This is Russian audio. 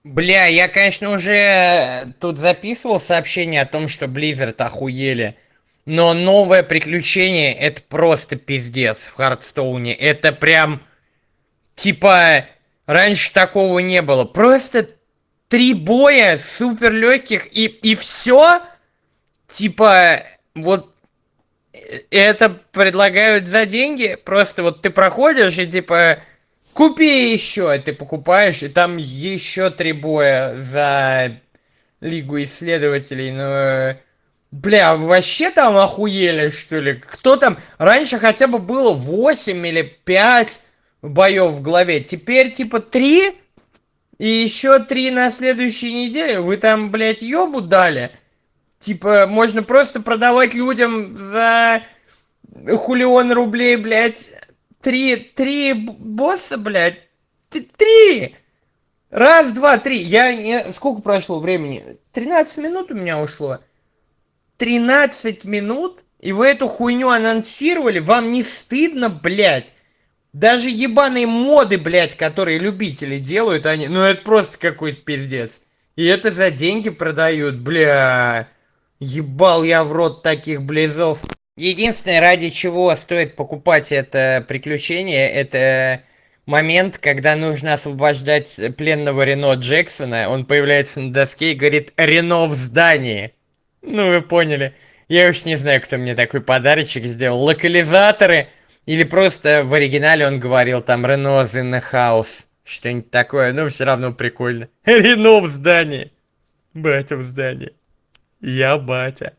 Бля, я, конечно, уже тут записывал сообщение о том, что Blizzard охуели. Но новое приключение это просто пиздец в Хардстоуне. Это прям, типа, раньше такого не было. Просто 3 боя супер легких и все. Типа, вот это предлагают за деньги. Просто вот ты проходишь и типа купи еще, ты покупаешь, и там еще 3 боя за Лигу исследователей. Ну, бля, вообще там охуели, что ли? Кто там? Раньше хотя бы было 8 или 5 боев в главе. Теперь типа 3 и еще 3 на следующей неделе. Вы там, блядь, ёбу дали? Типа, можно просто продавать людям за хулион рублей, блядь. Три босса, блядь. Три! Раз, два, три. Сколько прошло времени? 13 минут у меня ушло. 13 минут? И вы эту хуйню анонсировали? Вам не стыдно, блядь? Даже ебаные моды, блядь, которые любители делают, они... Ну, это просто какой-то пиздец. И это за деньги продают, бля. Ебал я в рот таких близов. Единственное, ради чего стоит покупать это приключение, это момент, когда нужно освобождать пленного Рено Джексона. Он появляется на доске и говорит «Рено в здании». Ну, вы поняли. Я уж не знаю, кто мне такой подарочек сделал. Локализаторы или просто в оригинале он говорил там «Renault's in the house». Что-нибудь такое, но все равно прикольно. Рено в здании. Батя в здании. Я батя.